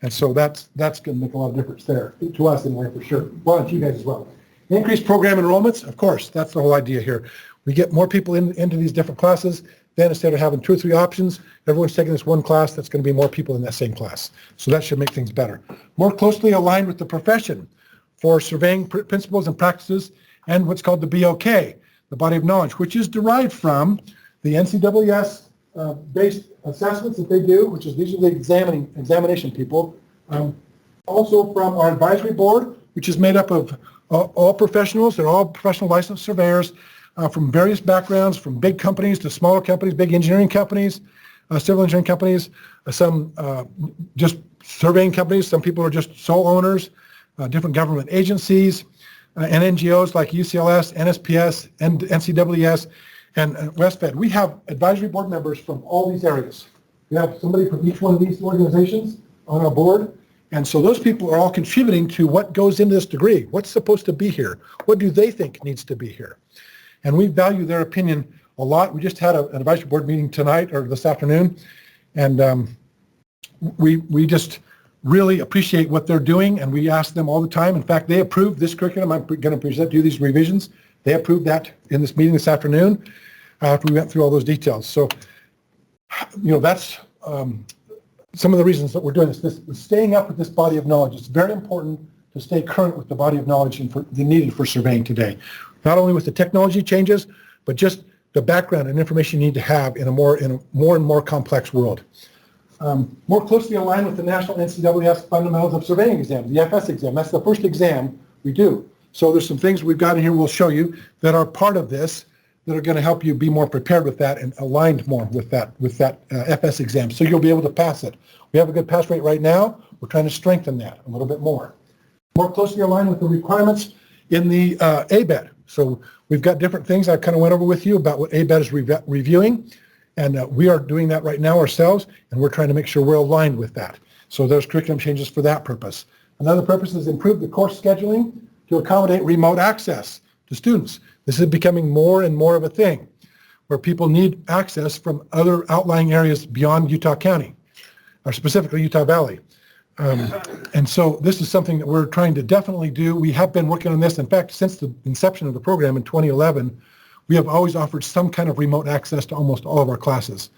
A: And so that's going to make a lot of difference there, to us anyway, for sure. Well, to you guys as well. Increased program enrollments, of course, that's the whole idea here. We get more people into these different classes. then instead of having 2 or 3 options, everyone's taking this one class, that's going to be more people in that same class. So that should make things better. More closely aligned with the profession for surveying principles and practices and what's called the BOK, the body of knowledge, which is derived from the NCAAS based assessments that they do, which is these are the examination people. Also from our advisory board, which is made up of all professionals. They're all professional licensed surveyors from various backgrounds, from big companies to smaller companies, big engineering companies, civil engineering companies, some just surveying companies. Some people are just sole owners, different government agencies, and NGOs like UCLS, NSPS, and NCAAS, and WestFed. We have advisory board members from all these areas. We have somebody from each one of these organizations on our board. And so those people are all contributing to what goes into this degree. What's supposed to be here? What do they think needs to be here? And we value their opinion a lot. We just had an advisory board meeting tonight or this afternoon, and we just really appreciate what they're doing, and we ask them all the time. In fact, they approved this curriculum. I'm going to present you these revisions. They approved that in this meeting this afternoon after we went through all those details. So, that's some of the reasons that we're doing this. Staying up with this body of knowledge. It's very important to stay current with the body of knowledge needed for surveying today. Not only with the technology changes, but just the background and information you need to have in a more and more complex world. More closely aligned with the National NCAAS Fundamentals of Surveying exam, the FS exam. That's the first exam we do. So there's some things we've got in here we'll show you that are part of this that are going to help you be more prepared with that and aligned more with that FS exam. So you'll be able to pass it. We have a good pass rate right now. We're trying to strengthen that a little bit more. More closely aligned with the requirements in the ABET. So we've got different things I kind of went over with you about what ABET is reviewing. And we are doing that right now ourselves, and we're trying to make sure we're aligned with that. So there's curriculum changes for that purpose. Another purpose is improve the course scheduling to accommodate remote access to students. This is becoming more and more of a thing where people need access from other outlying areas beyond Utah County, or specifically Utah Valley. And so this is something that we're trying to definitely do. We have been working on this. In fact, since the inception of the program in 2011, we have always offered some kind of remote access to almost all of our classes.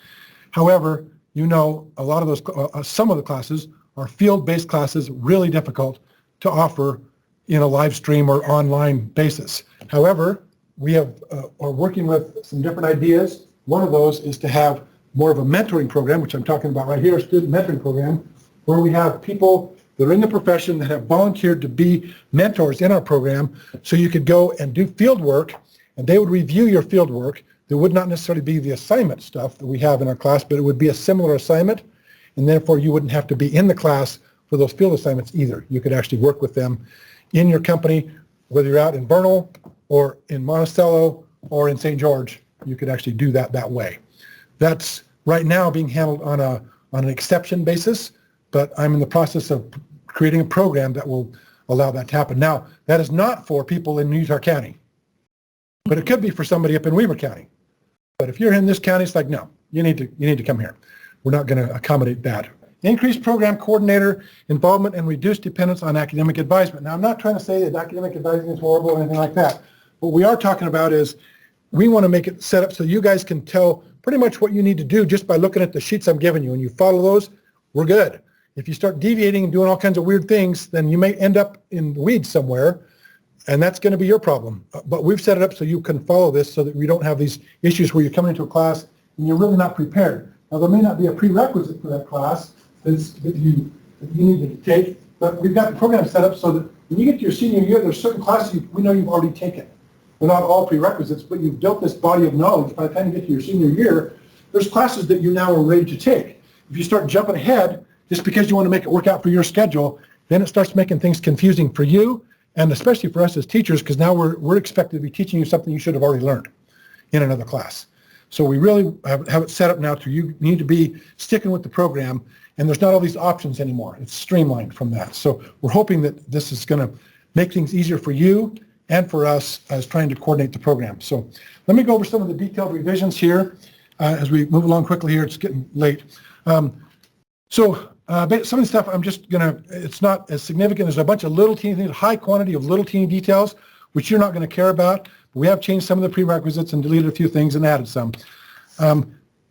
A: However, a lot of those, some of the classes are field-based classes, really difficult to offer in a live stream or online basis. However, we are working with some different ideas. One of those is to have more of a mentoring program, which I'm talking about right here, a student mentoring program, where we have people that are in the profession that have volunteered to be mentors in our program, so you could go and do field work, and they would review your field work. There would not necessarily be the assignment stuff that we have in our class, but it would be a similar assignment, and therefore you wouldn't have to be in the class for those field assignments either. You could actually work with them in your company, whether you're out in Vernal or in Monticello or in St. George. You could actually do that way. That's right now being handled on an exception basis, but I'm in the process of creating a program that will allow that to happen. Now, that is not for people in Utah County, but it could be for somebody up in Weaver County. But if you're in this county, it's like, no, you need to come here. We're not going to accommodate that. Increased program coordinator involvement and reduced dependence on academic advisement. Now, I'm not trying to say that academic advising is horrible or anything like that. What we are talking about is we want to make it set up so you guys can tell pretty much what you need to do just by looking at the sheets I'm giving you. And you follow those, we're good. If you start deviating and doing all kinds of weird things, then you may end up in the weeds somewhere, and that's going to be your problem. But we've set it up so you can follow this so that we don't have these issues where you're coming into a class and you're really not prepared. Now, there may not be a prerequisite for that class that you need to take, but we've got the program set up so that when you get to your senior year, there's certain classes we know you've already taken. They're not all prerequisites, but you've built this body of knowledge. By the time you get to your senior year, there's classes that you now are ready to take. If you start jumping ahead just because you want to make it work out for your schedule, then it starts making things confusing for you, and especially for us as teachers, because now we're expected to be teaching you something you should have already learned in another class. So we really have it set up now to you need to be sticking with the program, and there's not all these options anymore. It's streamlined from that. So we're hoping that this is going to make things easier for you and for us as trying to coordinate the program. So let me go over some of the detailed revisions here as we move along quickly here. It's getting late. Some of the stuff I'm just going to, it's not as significant as a bunch of little teeny things, high quantity of little teeny details, which you're not going to care about. But we have changed some of the prerequisites and deleted a few things and added some.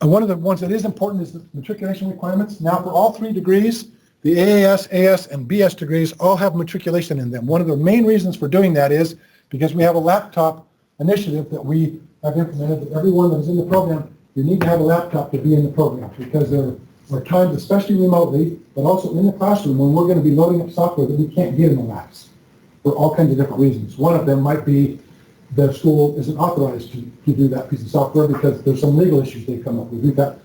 A: One of the ones that is important is the matriculation requirements. Now, for all 3 degrees, the AAS, AS, and BS degrees all have matriculation in them. One of the main reasons for doing that is because we have a laptop initiative that we have implemented that everyone that is in the program, you need to have a laptop to be in the program, because there are times, especially remotely, but also in the classroom, when we're going to be loading up software that we can't get in the labs for all kinds of different reasons. One of them might be the school isn't authorized to do that piece of software because there's some legal issues they've come up with. We've got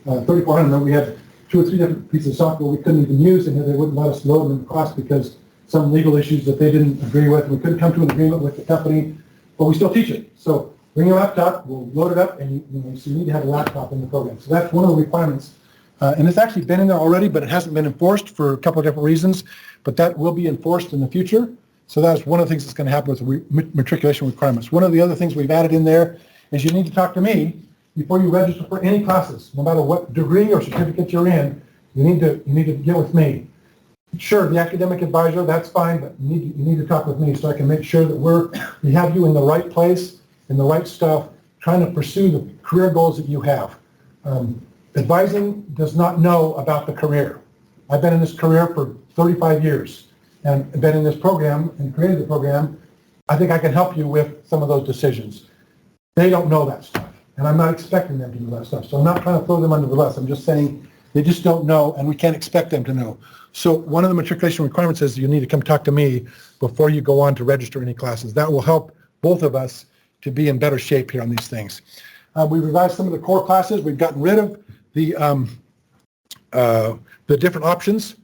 A: 3,400, we had 2 or 3 different pieces of software we couldn't even use, and they wouldn't let us load them in the class because some legal issues that they didn't agree with. We couldn't come to an agreement with the company, but we still teach it. So bring your laptop, we'll load it up, and so you need to have a laptop in the program. So that's one of the requirements. And it's actually been in there already, but it hasn't been enforced for a couple of different reasons, but that will be enforced in the future. So that's one of the things that's going to happen with matriculation requirements. One of the other things we've added in there is you need to talk to me before you register for any classes, no matter what degree or certificate you're in. You need to get with me. Sure, the academic advisor, that's fine, but you need to talk with me so I can make sure that we have you in the right place, in the right stuff, trying to pursue the career goals that you have. Advising does not know about the career. I've been in this career for 35 years and been in this program and created the program. I think I can help you with some of those decisions. They don't know that stuff, and I'm not expecting them to know that stuff. So I'm not trying to throw them under the bus. I'm just saying they just don't know, and we can't expect them to know. So one of the matriculation requirements is you need to come talk to me before you go on to register any classes. That will help both of us to be in better shape here on these things. We revised some of the core classes. We've gotten rid of the different options.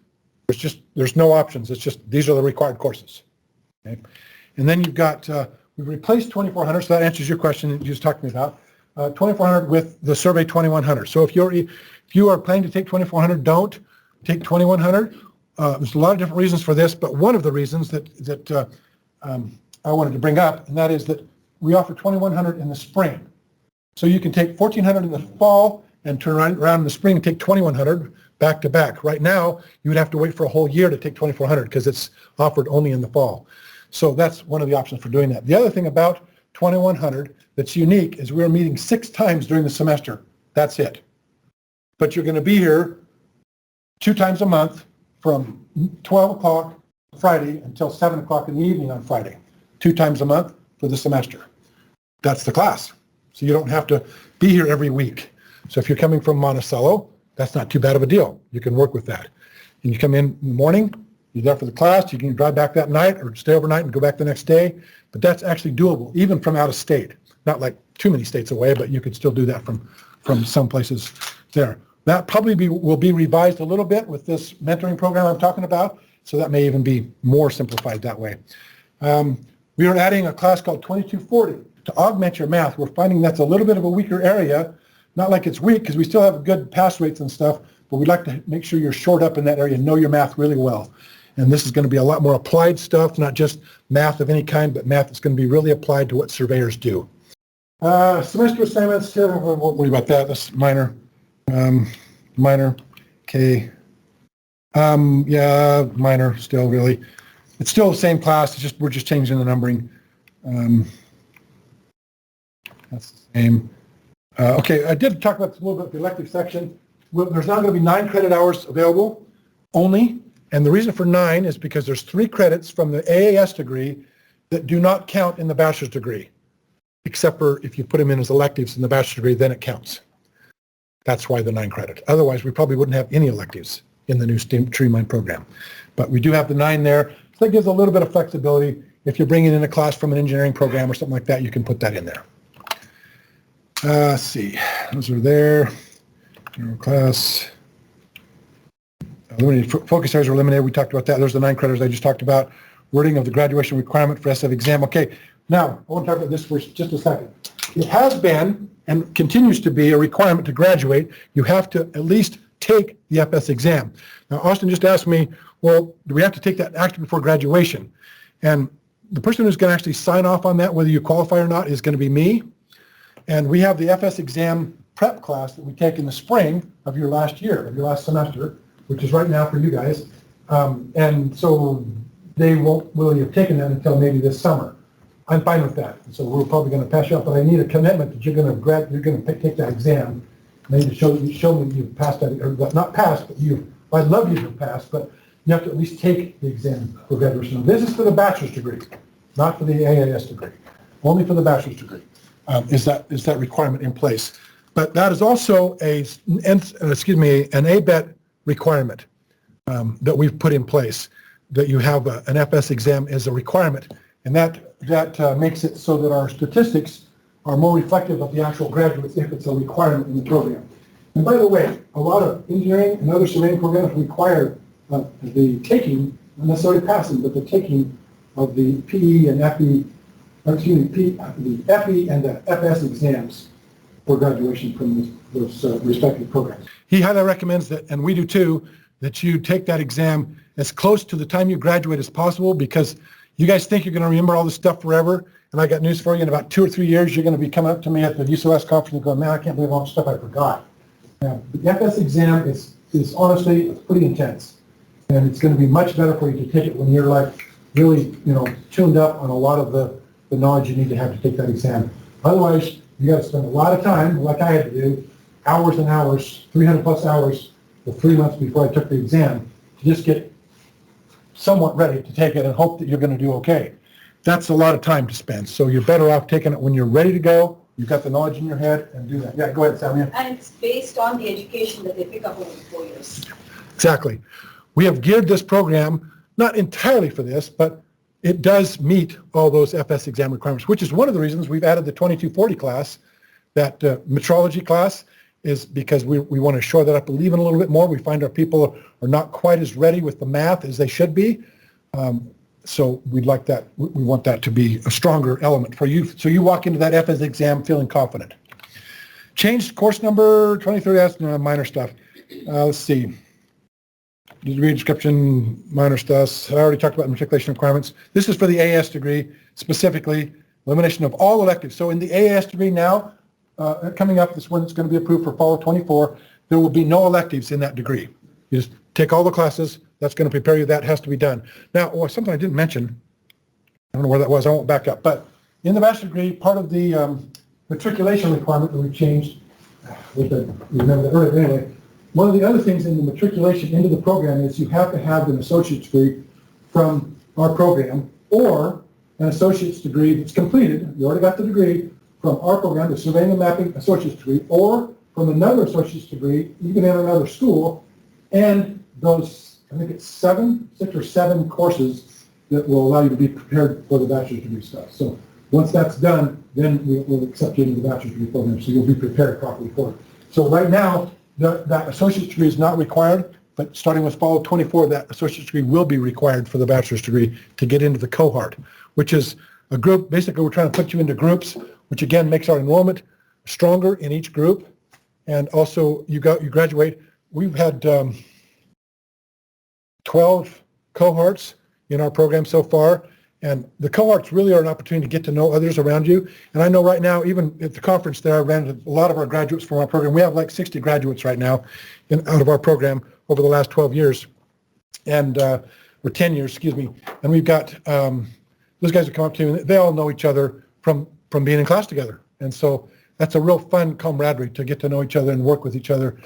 A: There's no options. It's just these are the required courses. Okay? And then you've got we've replaced 2400, so that answers your question that you just talked to me about. 2400 with the survey 2100. So if you are planning to take 2400, don't take 2100. There's a lot of different reasons for this, but one of the reasons that I wanted to bring up, and that is that we offer 2100 in the spring. So you can take 1400 in the fall and turn around in the spring and take 2100 back to back. Right now, you would have to wait for a whole year to take 2400 because it's offered only in the fall. So that's one of the options for doing that. The other thing about 2100 that's unique is we're meeting 6 times during the semester. That's it. But you're going to be here 2 times a month from 12 o'clock Friday until 7 o'clock in the evening on Friday. 2 times a month for the semester. That's the class. So you don't have to be here every week. So if you're coming from Monticello, that's not too bad of a deal. You can work with that. And you come in the morning, you're there for the class, you can drive back that night or stay overnight and go back the next day. But that's actually doable, even from out of state. Not like too many states away, but you could still do that from some places there. That probably will be revised a little bit with this mentoring program I'm talking about, so that may even be more simplified that way. We are adding a class called 2240 to augment your math. We're finding that's a little bit of a weaker area. Not like it's weak, because we still have good pass rates and stuff, but we'd like to make sure you're shored up in that area and know your math really well. And this is going to be a lot more applied stuff, not just math of any kind, but math that's going to be really applied to what surveyors do. Semester assignments, I won't worry about that. That's minor. Minor, okay. Yeah, minor still really. It's still the same class, it's just we're just changing the numbering. That's the same. Okay, I did talk about this a little bit, the elective section. Well, there's now going to be 9 credit hours available only, and the reason for 9 is because there's 3 credits from the AAS degree that do not count in the bachelor's degree, except for if you put them in as electives in the bachelor's degree, then it counts. That's why the 9 credit. Otherwise, we probably wouldn't have any electives in the new Streamline program. But we do have the 9 there, so that gives a little bit of flexibility. If you're bringing in a class from an engineering program or something like that, you can put that in there. Let's see, those are there. General class. Eliminated focus areas are eliminated. We talked about that. There's the 9 credits I just talked about. Wording of the graduation requirement for SF exam. Okay, now I want to talk about this for just a second. It has been and continues to be a requirement to graduate. You have to at least take the FS exam. Now, Austin just asked me, well, do we have to take that actually before graduation? And the person who's going to actually sign off on that, whether you qualify or not, is going to be me. And we have the FS exam prep class that we take in the spring of your last year, of your last semester, which is right now for you guys. And so they won't really have taken that until maybe this summer. I'm fine with that. So we're probably going to pass you up, but I need a commitment that you're going to take that exam maybe show me you've passed that, or not passed, but I'd love you to have passed, but you have to at least take the exam for graduation. This is for the bachelor's degree, not for the AAS degree, only for the bachelor's degree. Is that requirement in place? But that is also an ABET requirement that we've put in place, that you have an FS exam as a requirement, and that makes it so that our statistics are more reflective of the actual graduates if it's a requirement in the program. And by the way, a lot of engineering and other surveying programs require the taking, not necessarily passing, but the taking of the PE and FE, the FE and the FS exams for graduation from those respective programs. He highly recommends that, and we do too, that you take that exam as close to the time you graduate as possible, because you guys think you're going to remember all this stuff forever, and I got news for you. In about 2 or 3 years, you're going to be coming up to me at the UCLS conference and going, man, I can't believe all the stuff I forgot. The FS exam is honestly, it's pretty intense, and it's going to be much better for you to take it when you're like really, tuned up on a lot of the knowledge you need to have to take that exam. Otherwise, you got to spend a lot of time, like I had to do, hours and hours, 300 plus hours, for 3 months before I took the exam, to just get somewhat ready to take it and hope that you're going to do okay. That's a lot of time to spend. So you're better off taking it when you're ready to go, you've got the knowledge in your head, and do that. Yeah, go ahead, Samia.
C: And it's based on the education that they pick up over the 4 years.
A: Exactly. We have geared this program, not entirely for this, but it does meet all those FS exam requirements, which is one of the reasons we've added the 2240 class, that metrology class, is because we want to shore that up even a little bit more. We find our people are not quite as ready with the math as they should be. So we'd like that. We want that to be a stronger element for you. So you walk into that FS exam feeling confident. Changed course number 23, that's minor stuff. Let's see. Degree description, minor stuff. I already talked about matriculation requirements. This is for the AS degree, specifically elimination of all electives. So in the AS degree now, coming up, this one that's going to be approved for fall of 24, there will be no electives in that degree. You just take all the classes. That's going to prepare you. That has to be done. Now, something I didn't mention, I don't know where that was. I won't back up. But in the bachelor's degree, part of the matriculation requirement that we changed, remember that earlier anyway, one of the other things in the matriculation into the program is you have to have an associate's degree from our program, or an associate's degree that's completed. You already got the degree from our program, the surveying and mapping associate's degree, or from another associate's degree, even in another school, and those, I think it's 6 or 7 courses that will allow you to be prepared for the bachelor's degree stuff. So once that's done, then we'll accept you into the bachelor's degree program, so you'll be prepared properly for it. So right now, that associate's degree is not required, but starting with fall of 24, that associate's degree will be required for the bachelor's degree to get into the cohort, which is a group. Basically, we're trying to put you into groups, which again makes our enrollment stronger in each group. And also, you graduate. We've had 12 cohorts in our program so far, and the cohorts really are an opportunity to get to know others around you. And I know right now, even at the conference there, I ran into a lot of our graduates from our program. We have like 60 graduates right now out of our program over the last 12 years, and or 10 years, excuse me. And we've got those guys that come up to you, and they all know each other from being in class together. And so that's a real fun camaraderie to get to know each other and work with each other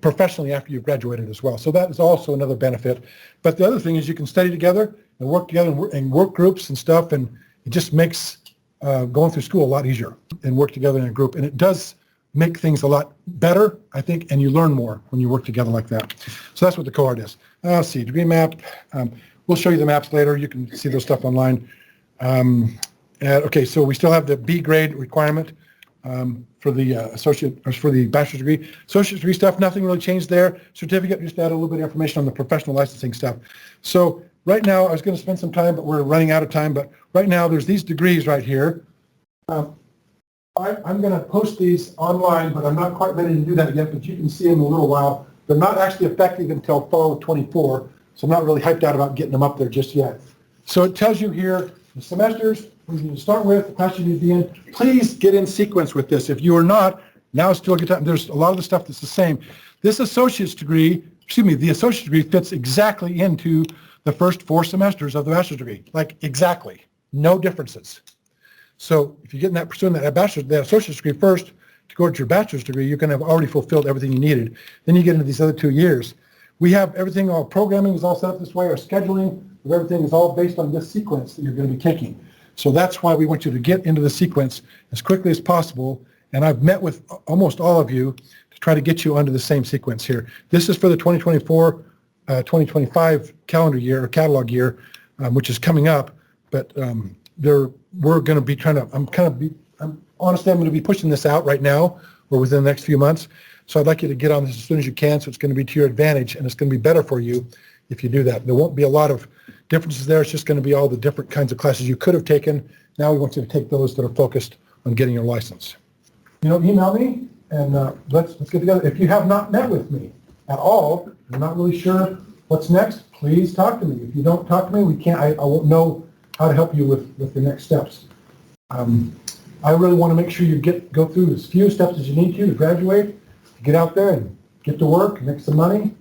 A: professionally after you've graduated as well. So that is also another benefit. But the other thing is you can study together and work together and work groups and stuff, and it just makes going through school a lot easier and work together in a group. And it does make things a lot better, I think, and you learn more when you work together like that. So that's what the cohort is. Let's see, degree map. We'll show you the maps later. You can see those stuff online. Okay, so we still have the B grade requirement for the associate, or for the bachelor's degree. Associate's degree stuff, nothing really changed there. Certificate, just add a little bit of information on the professional licensing stuff. So right now, I was going to spend some time, but we're running out of time. But right now, there's these degrees right here. I'm going to post these online, but I'm not quite ready to do that yet, but you can see them in a little while. They're not actually effective until fall of 24, so I'm not really hyped out about getting them up there just yet. So it tells you here the semesters we need to start with, the class you need to be in. Please get in sequence with this. If you are not, now is still a good time. There's a lot of the stuff that's the same. This associate's degree, the associate's degree fits exactly into the first 4 semesters of the bachelor's degree, like exactly, no differences. So if you're getting that, pursuing that bachelor's, that associate's degree first, to go to your bachelor's degree, you're going to have already fulfilled everything you needed. Then you get into these other 2 years. We have everything, all programming is all set up this way, our scheduling of everything is all based on this sequence that you're going to be taking. So that's why we want you to get into the sequence as quickly as possible. And I've met with almost all of you to try to get you onto the same sequence here. This is for the 2024, 2025 calendar year or catalog year, which is coming up. But we're going to be trying to, I'm honestly, I'm going to be pushing this out right now or within the next few months. So I'd like you to get on this as soon as you can. So it's going to be to your advantage and it's going to be better for you if you do that. There won't be a lot of differences there. It's just going to be all the different kinds of classes you could have taken. Now we want you to take those that are focused on getting your license. Email me and let's get together. If you have not met with me at all, you're not really sure what's next, please talk to me. If you don't talk to me, I won't know how to help you with the next steps. I really want to make sure you go through as few steps as you need to graduate, get out there and get to work, make some money,